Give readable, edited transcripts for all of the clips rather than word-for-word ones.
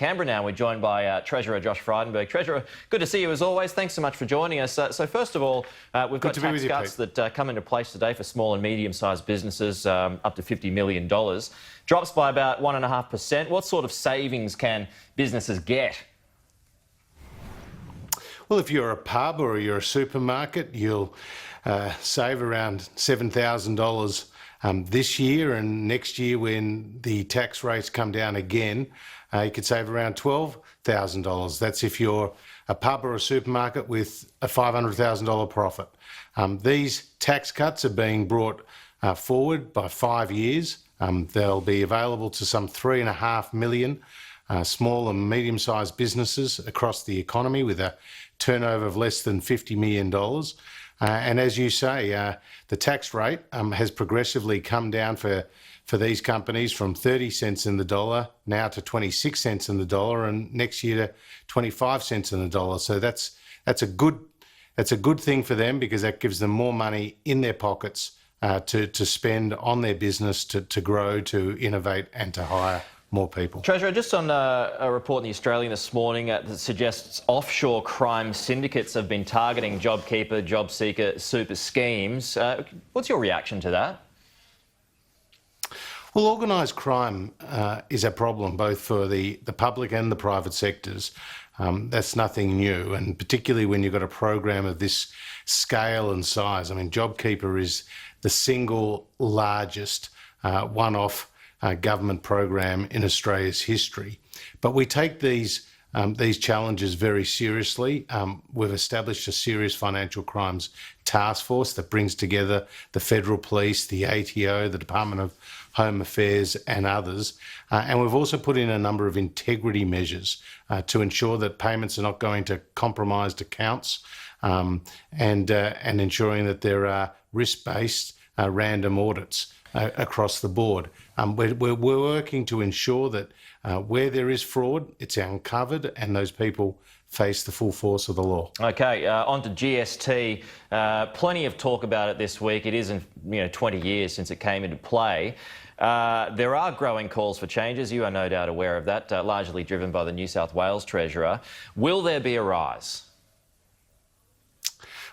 Canberra now. We're joined by Treasurer Josh Frydenberg. Treasurer, good to see you as always. Thanks so much for joining us. So first of all, we've got tax cuts that come into place today for small and medium-sized businesses, up to $50 million. Drops by about 1.5%. What sort of savings can businesses get? Well, if you're a pub or you're a supermarket, you'll save around $7,000 this year, and next year when the tax rates come down again, you could save around $12,000. That's if you're a pub or a supermarket with a $500,000 profit. These tax cuts are being brought forward by 5 years. They'll be available to some 3.5 million small and medium-sized businesses across the economy with a turnover of less than $50 million. And as you say, the tax rate has progressively come down for these companies from 30 cents in the dollar now to 26 cents in the dollar, and next year to 25 cents in the dollar. So that's a good thing for them, because that gives them more money in their pockets to spend on their business, to grow, to innovate, and to hire more people. Treasurer, just on a report in The Australian this morning that suggests offshore crime syndicates have been targeting JobKeeper, JobSeeker, super schemes. What's your reaction to that? Well, organised crime is a problem both for the public and the private sectors. That's nothing new, and particularly when you've got a program of this scale and size. I mean, JobKeeper is the single largest one-off government program in Australia's history. But we take these challenges very seriously. We've established a serious financial crimes task force that brings together the Federal Police, the ATO, the Department of Home Affairs and others. And we've also put in a number of integrity measures to ensure that payments are not going to compromised accounts, and ensuring that there are risk-based random audits across the board. We're working to ensure that where there is fraud, it's uncovered and those people face the full force of the law. Okay, on to GST. Plenty of talk about it this week. It isn't 20 years since it came into play. There are growing calls for changes. You are no doubt aware of that, largely driven by the New South Wales Treasurer. Will there be a rise?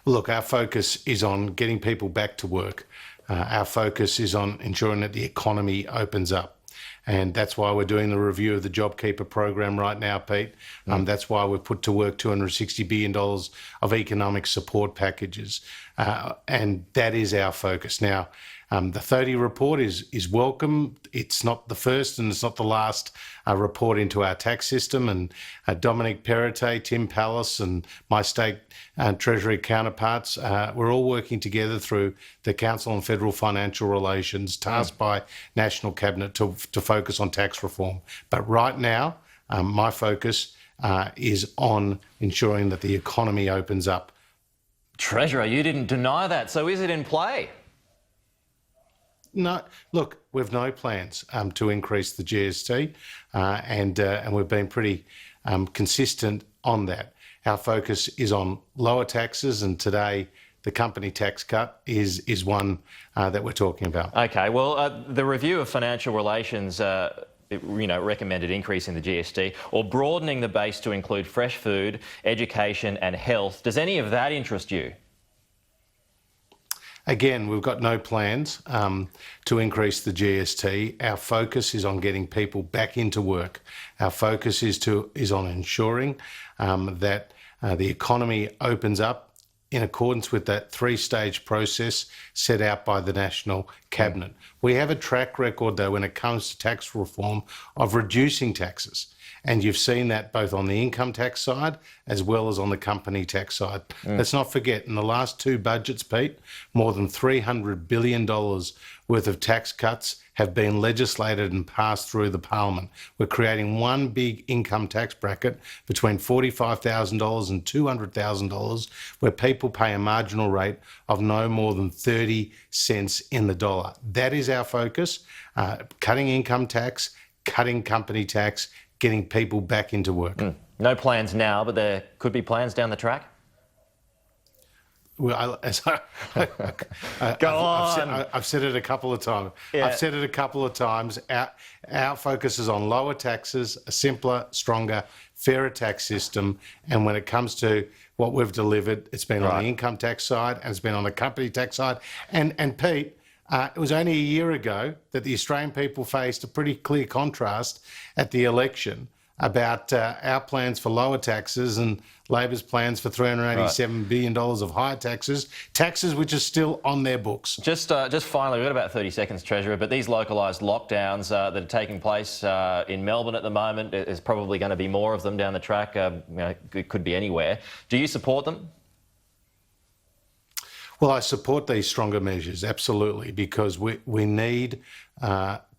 Look, our focus is on getting people back to work. Our focus is on ensuring that the economy opens up. And that's why we're doing the review of the JobKeeper program right now, Pete. That's why we've put to work $260 billion of economic support packages. And that is our focus. Now, the 30 report is welcome. It's not the first and it's not the last report into our tax system. And Dominic Perrottet, Tim Pallas and my state Treasury counterparts, we're all working together through the Council on Federal Financial Relations, tasked by National Cabinet to focus on tax reform. But right now, my focus is on ensuring that the economy opens up. Treasurer, you didn't deny that. So is it in play? No, look, we've no plans to increase the GST, and we've been pretty consistent on that. Our focus is on lower taxes, and today the company tax cut is one that we're talking about. Okay, well, the review of financial relations recommended increasing the GST or broadening the base to include fresh food, education and health. Does any of that interest you? Again, we've got no plans to increase the GST. Our focus is on getting people back into work. Our focus is on ensuring that the economy opens up in accordance with that three-stage process set out by the National Cabinet. We have a track record, though, when it comes to tax reform of reducing taxes. And you've seen that both on the income tax side as well as on the company tax side. Let's not forget, in the last two budgets, Pete, more than $300 billion worth of tax cuts have been legislated and passed through the Parliament. We're creating one big income tax bracket between $45,000 and $200,000 where people pay a marginal rate of no more than 30 cents in the dollar. That is our focus, cutting income tax, cutting company tax, getting people back into work. No plans now, but there could be plans down the track? well, Go on. I've said it a couple of times. Yeah. I've said it a couple of times. Our focus is on lower taxes, a simpler, stronger, fairer tax system. And when it comes to what we've delivered, it's been on the income tax side and it's been on the company tax side. And Pete, it was only a year ago that the Australian people faced a pretty clear contrast at the election about our plans for lower taxes and Labor's plans for $387 billion of higher taxes which are still on their books. Just finally, we've got about 30 seconds, Treasurer, but these localised lockdowns that are taking place in Melbourne at the moment, there's probably going to be more of them down the track. It could be anywhere. Do you support them? Well, I support these stronger measures, absolutely, because we need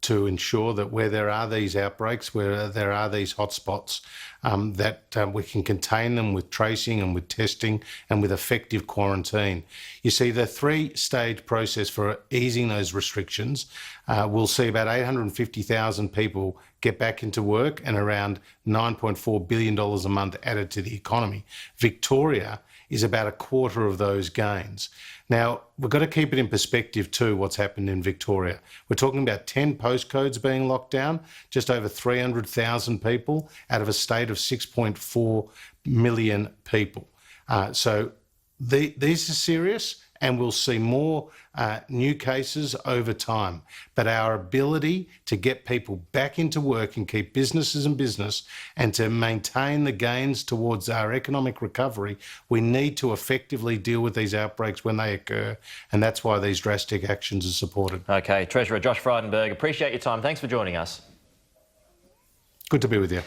to ensure that where there are these outbreaks, where there are these hotspots, that we can contain them with tracing and with testing and with effective quarantine. You see, the three-stage process for easing those restrictions, we'll see about 850,000 people get back into work and around $9.4 billion a month added to the economy. Victoria is about a quarter of those gains. Now, we've got to keep it in perspective too, what's happened in Victoria. We're talking about 10 postcodes being locked down, just over 300,000 people out of a state of 6.4 million people. So these are serious, and we'll see more new cases over time. But our ability to get people back into work and keep businesses in business and to maintain the gains towards our economic recovery, we need to effectively deal with these outbreaks when they occur, and that's why these drastic actions are supported. Okay, Treasurer Josh Frydenberg, appreciate your time. Thanks for joining us. Good to be with you.